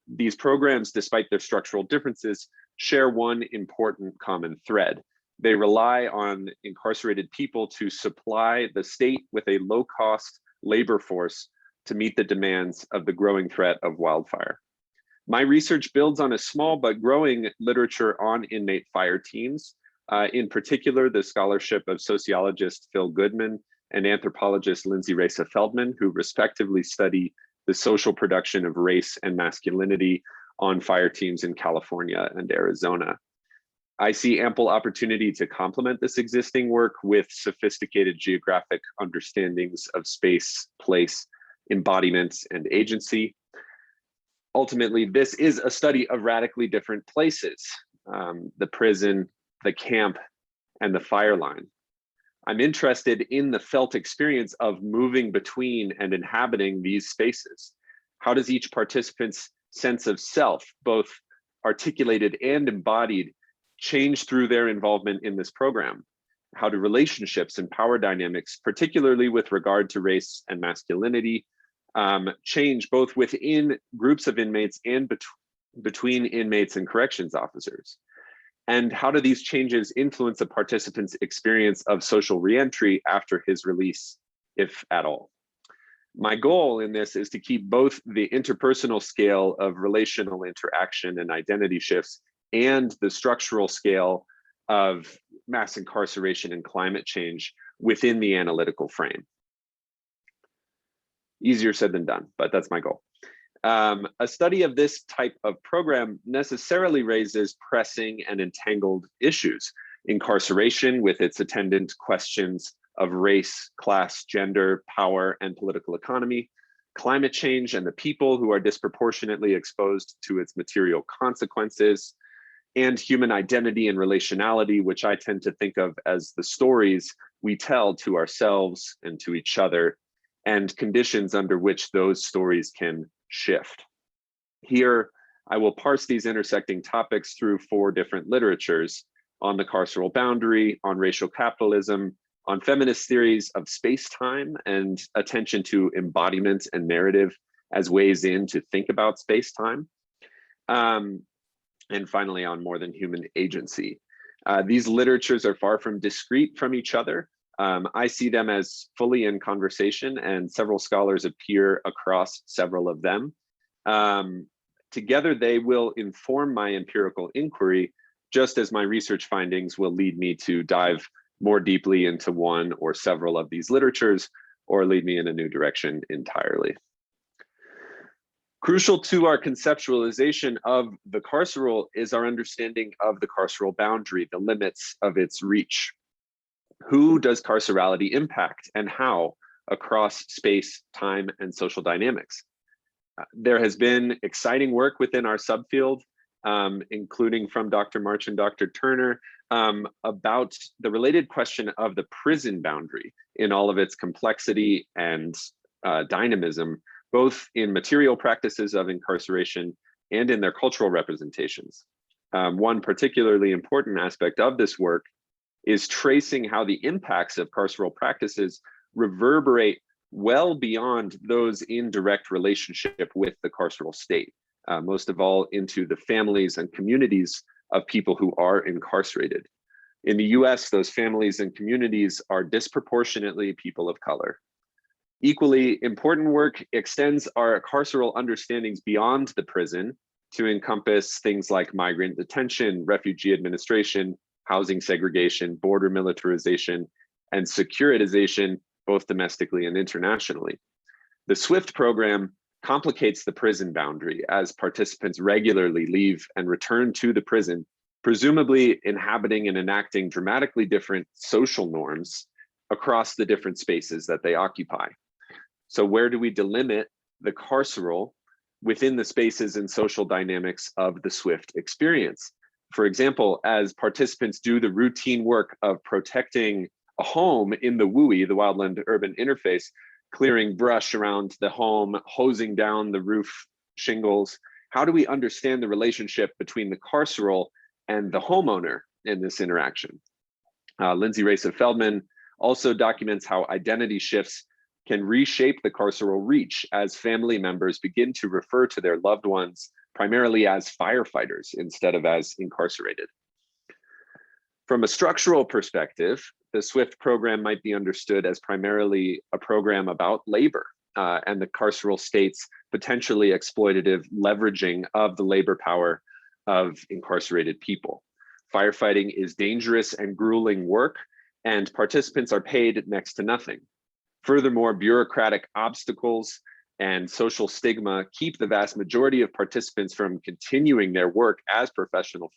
these programs, despite their structural differences, share one important common thread. They rely on incarcerated people to supply the state with a low-cost labor force to meet the demands of the growing threat of wildfire. My research builds on a small but growing literature on inmate fire teams, in particular the scholarship of sociologist Phil Goodman and anthropologist Lindsay Reza Feldman, who respectively study the social production of race and masculinity on fire teams in California and Arizona. I see ample opportunity to complement this existing work with sophisticated geographic understandings of space, place, embodiment, and agency. Ultimately, this is a study of radically different places, the prison, the camp, and the fire line. I'm interested in the felt experience of moving between and inhabiting these spaces. How does each participant's sense of self, both articulated and embodied, change through their involvement in this program? How do relationships and power dynamics, particularly with regard to race and masculinity, change both within groups of inmates and between inmates and corrections officers? And how do these changes influence a participant's experience of social reentry after his release, if at all? My goal in this is to keep both the interpersonal scale of relational interaction and identity shifts and the structural scale of mass incarceration and climate change within the analytical frame. Easier said than done, but that's my goal. A study of this type of program necessarily raises pressing and entangled issues. Incarceration with its attendant questions of race, class, gender, power, and political economy, climate change and the people who are disproportionately exposed to its material consequences, and human identity and relationality, which I tend to think of as the stories we tell to ourselves and to each other, and conditions under which those stories can shift. Here, I will parse these intersecting topics through 4 different literatures: on the carceral boundary, on racial capitalism, on feminist theories of space-time and attention to embodiment and narrative, as ways in to think about space-time. And finally, on more than human agency. These literatures are far from discrete from each other. I see them as fully in conversation, and several scholars appear across several of them. Together, they will inform my empirical inquiry, just as my research findings will lead me to dive more deeply into one or several of these literatures, or lead me in a new direction entirely. Crucial to our conceptualization of the carceral is our understanding of the carceral boundary, the limits of its reach. Who does carcerality impact and how across space, time, and social dynamics? There has been exciting work within our subfield, including from Dr. March and Dr. Turner, about the related question of the prison boundary in all of its complexity and dynamism, both in material practices of incarceration and in their cultural representations. One particularly important aspect of this work is tracing how the impacts of carceral practices reverberate well beyond those in direct relationship with the carceral state, most of all into the families and communities of people who are incarcerated. In the US, those families and communities are disproportionately people of color. Equally important work extends our carceral understandings beyond the prison to encompass things like migrant detention, refugee administration, housing segregation, border militarization, and securitization, both domestically and internationally. The SWIFT program complicates the prison boundary as participants regularly leave and return to the prison, presumably inhabiting and enacting dramatically different social norms across the different spaces that they occupy. So where do we delimit the carceral within the spaces and social dynamics of the SWIFT experience? For example, as participants do the routine work of protecting a home in the WUI, the wildland urban interface, clearing brush around the home, hosing down the roof shingles, how do we understand the relationship between the carceral and the homeowner in this interaction? Lindsay Raisa-Feldman also documents how identity shifts can reshape the carceral reach as family members begin to refer to their loved ones primarily as firefighters instead of as incarcerated. From a structural perspective, the SWIFT program might be understood as primarily a program about labor and the carceral state's potentially exploitative leveraging of the labor power of incarcerated people. Firefighting is dangerous and grueling work, and participants are paid next to nothing. Furthermore, bureaucratic obstacles and social stigma keep the vast majority of participants from continuing their work as professional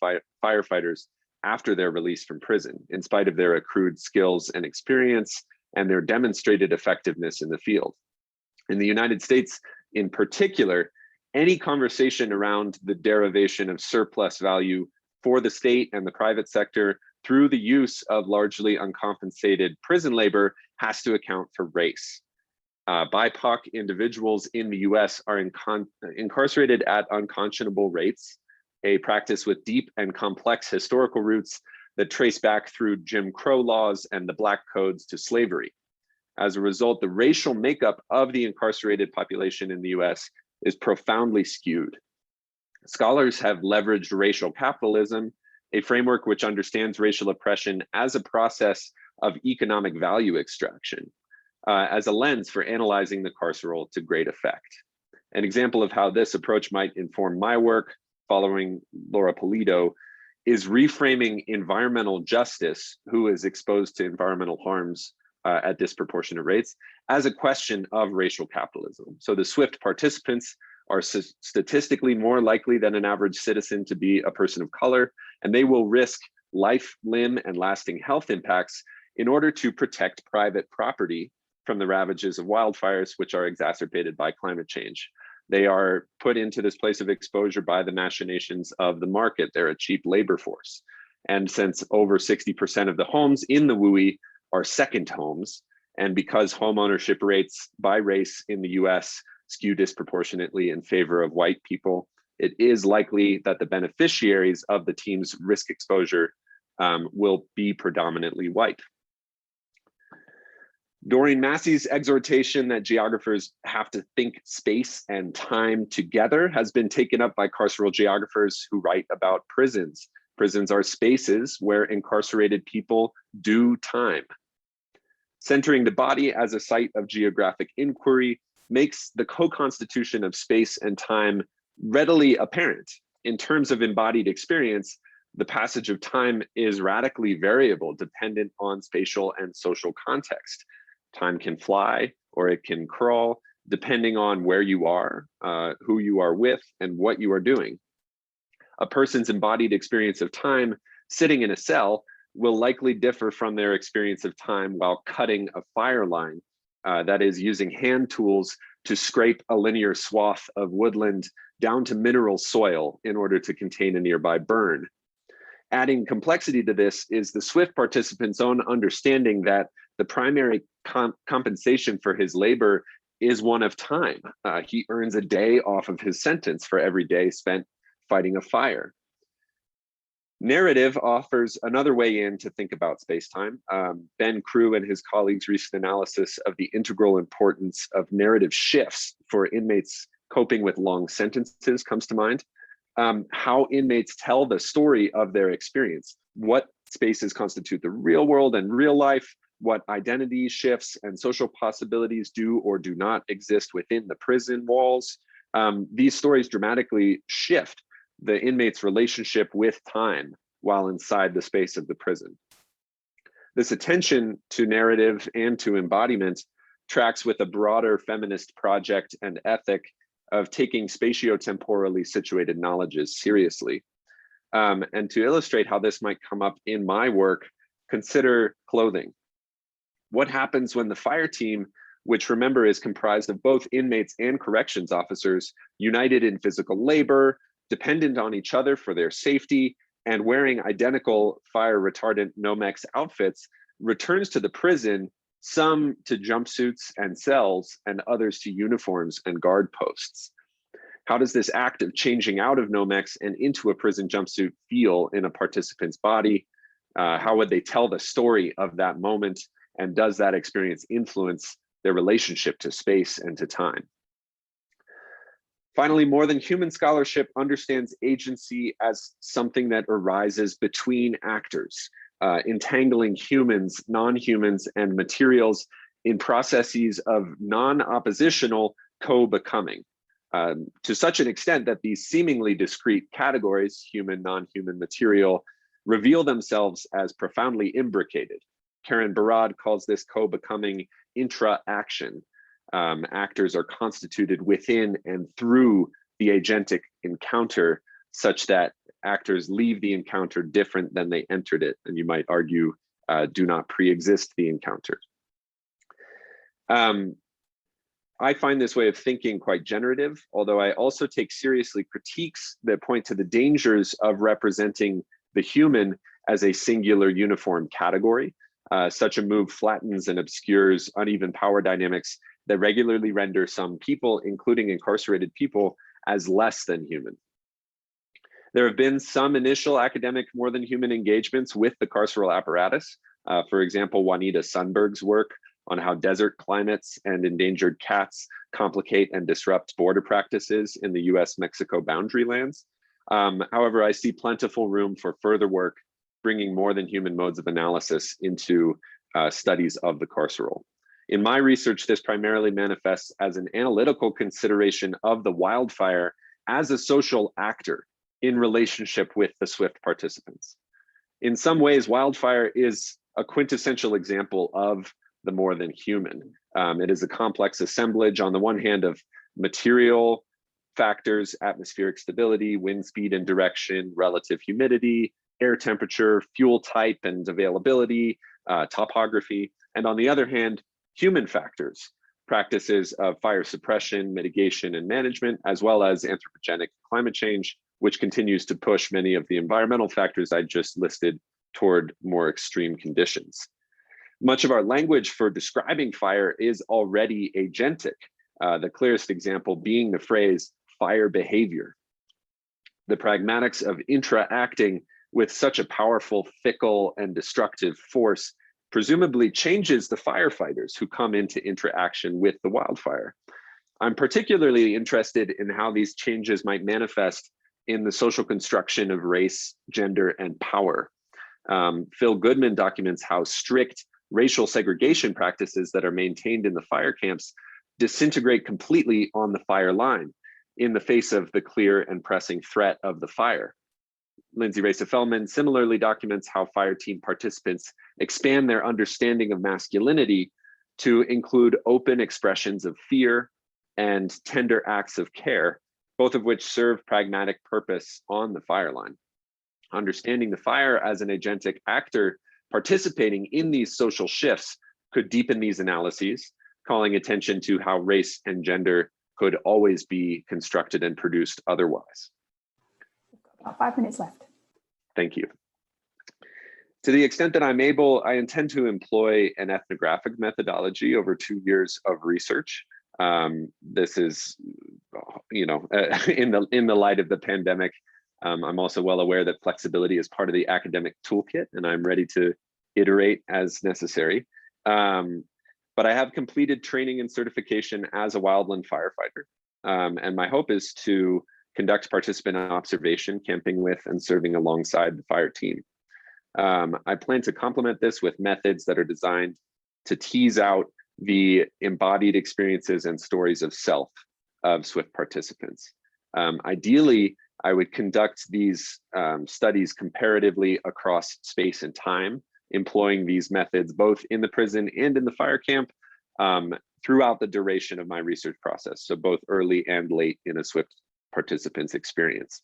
firefighters after their release from prison, in spite of their accrued skills and experience and their demonstrated effectiveness in the field. In the United States, in particular, any conversation around the derivation of surplus value for the state and the private sector through the use of largely uncompensated prison labor has to account for race. BIPOC individuals in the US are incarcerated at unconscionable rates, a practice with deep and complex historical roots that trace back through Jim Crow laws and the Black codes to slavery. As a result, the racial makeup of the incarcerated population in the US is profoundly skewed. Scholars have leveraged racial capitalism, a framework which understands racial oppression as a process of economic value extraction, as a lens for analyzing the carceral to great effect. An example of how this approach might inform my work, following Laura Pulido, is reframing environmental justice, who is exposed to environmental harms at disproportionate rates, as a question of racial capitalism. So the SWIFT participants are statistically more likely than an average citizen to be a person of color, and they will risk life, limb, and lasting health impacts in order to protect private property from the ravages of wildfires, which are exacerbated by climate change. They are put into this place of exposure by the machinations of the market. They're a cheap labor force. And since over 60% of the homes in the WUI are second homes, and because home ownership rates by race in the US skew disproportionately in favor of white people, it is likely that the beneficiaries of the team's risk exposure will be predominantly white. Doreen Massey's exhortation that geographers have to think space and time together has been taken up by carceral geographers who write about prisons. Prisons are spaces where incarcerated people do time. Centering the body as a site of geographic inquiry makes the co-constitution of space and time readily apparent. In terms of embodied experience, the passage of time is radically variable, dependent on spatial and social context. Time can fly or it can crawl, depending on where you are, who you are with, and what you are doing. A person's embodied experience of time sitting in a cell will likely differ from their experience of time while cutting a fire line, that is, using hand tools to scrape a linear swath of woodland down to mineral soil in order to contain a nearby burn. Adding complexity to this is the SWIFT participant's own understanding that the primary compensation for his labor is one of time. He earns a day off of his sentence for every day spent fighting a fire. Narrative offers another way in to think about space-time. Ben Crew and his colleagues' recent analysis of the integral importance of narrative shifts for inmates coping with long sentences comes to mind. How inmates tell the story of their experience, what spaces constitute the real world and real life, what identity shifts and social possibilities do or do not exist within the prison walls. These stories dramatically shift the inmate's relationship with time while inside the space of the prison. This attention to narrative and to embodiment tracks with a broader feminist project and ethic of taking spatiotemporally situated knowledges seriously. And to illustrate how this might come up in my work, consider clothing. What happens when the fire team, which remember is comprised of both inmates and corrections officers, united in physical labor, dependent on each other for their safety, and wearing identical fire retardant Nomex outfits, returns to the prison, some to jumpsuits and cells, and others to uniforms and guard posts? How does this act of changing out of Nomex and into a prison jumpsuit feel in a participant's body? How would they tell the story of that moment? And does that experience influence their relationship to space and to time? Finally, more than human scholarship understands agency as something that arises between actors, entangling humans, non-humans, and materials in processes of non-oppositional co-becoming, to such an extent that these seemingly discrete categories, human, non-human, material, reveal themselves as profoundly imbricated. Karen Barad calls this co-becoming intra-action. Actors are constituted within and through the agentic encounter, such that actors leave the encounter different than they entered it, and you might argue do not pre-exist the encounter. I find this way of thinking quite generative, although I also take seriously critiques that point to the dangers of representing the human as a singular uniform category. Such a move flattens and obscures uneven power dynamics that regularly render some people, including incarcerated people, as less than human. There have been some initial academic more than human engagements with the carceral apparatus. For example, Juanita Sundberg's work on how desert climates and endangered cats complicate and disrupt border practices in the US-Mexico boundary lands. However, I see plentiful room for further work bringing more than human modes of analysis into studies of the carceral. In my research, this primarily manifests as an analytical consideration of the wildfire as a social actor in relationship with the SWIFT participants. In some ways, wildfire is a quintessential example of the more than human. It is a complex assemblage, on the one hand, of material factors, atmospheric stability, wind speed and direction, relative humidity, air temperature, fuel type and availability, topography, and on the other hand, human factors, practices of fire suppression, mitigation, and management, as well as anthropogenic climate change, which continues to push many of the environmental factors I just listed toward more extreme conditions. Much of our language for describing fire is already agentic, the clearest example being the phrase fire behavior. The pragmatics of intra-acting with such a powerful, fickle, and destructive force presumably changes the firefighters who come into interaction with the wildfire. I'm particularly interested in how these changes might manifest in the social construction of race, gender, and power. Phil Goodman documents how strict racial segregation practices that are maintained in the fire camps disintegrate completely on the fire line in the face of the clear and pressing threat of the fire. Lindsay Racer-Feldman similarly documents how fire team participants expand their understanding of masculinity to include open expressions of fear and tender acts of care, both of which serve pragmatic purpose on the fire line. Understanding the fire as an agentic actor participating in these social shifts could deepen these analyses, calling attention to how race and gender could always be constructed and produced otherwise. We've got about 5 minutes left. Thank you. To the extent that I'm able, I intend to employ an ethnographic methodology over 2 years of research. This is, in the light of the pandemic, I'm also well aware that flexibility is part of the academic toolkit, and I'm ready to iterate as necessary. But I have completed training and certification as a wildland firefighter. And my hope is to conduct participant observation, camping with, and serving alongside the fire team. I plan to complement this with methods that are designed to tease out the embodied experiences and stories of self of SWIFT participants. Ideally, I would conduct these studies comparatively across space and time, employing these methods both in the prison and in the fire camp throughout the duration of my research process, so both early and late in a SWIFT participant's experience.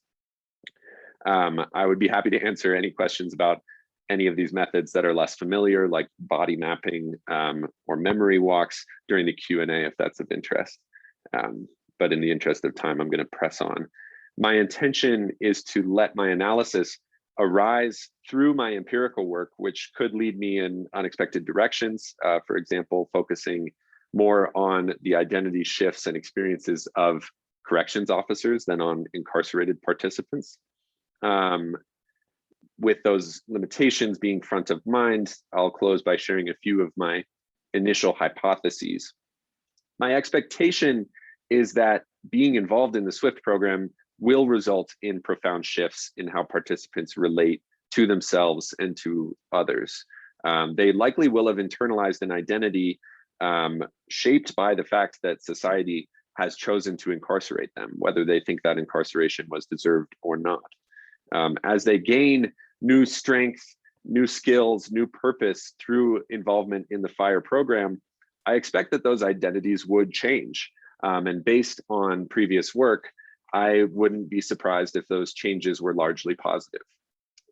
I would be happy to answer any questions about any of these methods that are less familiar, like body mapping or memory walks during the Q&A if that's of interest. But in the interest of time, I'm going to press on. My intention is to let my analysis arise through my empirical work, which could lead me in unexpected directions. For example, focusing more on the identity shifts and experiences of corrections officers than on incarcerated participants. With those limitations being front of mind, I'll close by sharing a few of my initial hypotheses. My expectation is that being involved in the SWIFT program will result in profound shifts in how participants relate to themselves and to others. They likely will have internalized an identity shaped by the fact that society has chosen to incarcerate them, whether they think that incarceration was deserved or not. As they gain new strength, new skills, new purpose through involvement in the fire program, I expect that those identities would change. And based on previous work, I wouldn't be surprised if those changes were largely positive.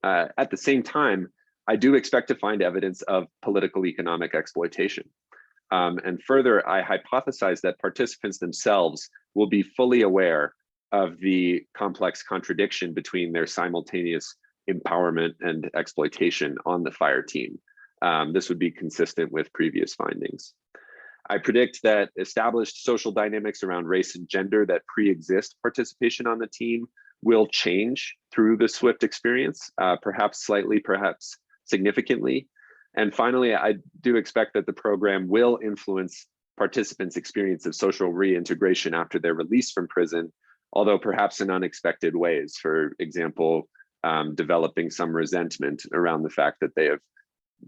At the same time, I do expect to find evidence of political economic exploitation. And further, I hypothesize that participants themselves will be fully aware of the complex contradiction between their simultaneous empowerment and exploitation on the fire team. This would be consistent with previous findings. I predict that established social dynamics around race and gender that pre-exist participation on the team will change through the SWIFT experience, perhaps slightly, perhaps significantly. And finally, I do expect that the program will influence participants' experience of social reintegration after their release from prison, although perhaps in unexpected ways. For example, developing some resentment around the fact that they have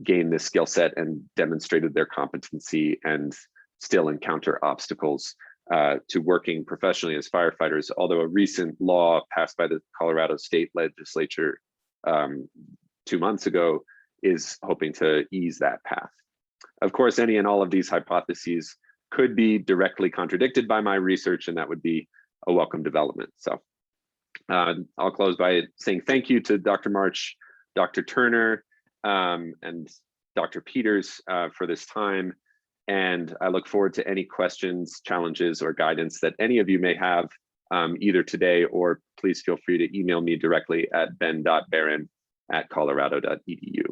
gained this skill set and demonstrated their competency and still encounter obstacles to working professionally as firefighters, although a recent law passed by the Colorado State Legislature 2 months ago is hoping to ease that path. Of course, any and all of these hypotheses could be directly contradicted by my research, and that would be a welcome development. So I'll close by saying thank you to Dr. March, Dr. Turner, and Dr. Peters for this time. And I look forward to any questions, challenges, or guidance that any of you may have either today, or please feel free to email me directly at ben.barron@colorado.edu.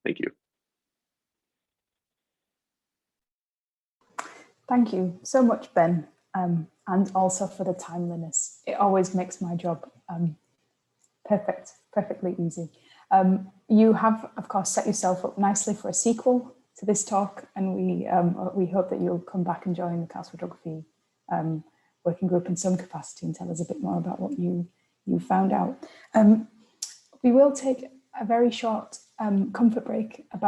Thank you. Thank you so much, Ben, and also for the timeliness. It always makes my job perfectly easy. You have, of course, set yourself up nicely for a sequel to this talk, and we hope that you'll come back and join the carceral geography working group in some capacity and tell us a bit more about what you found out. We will take a very short comfort break about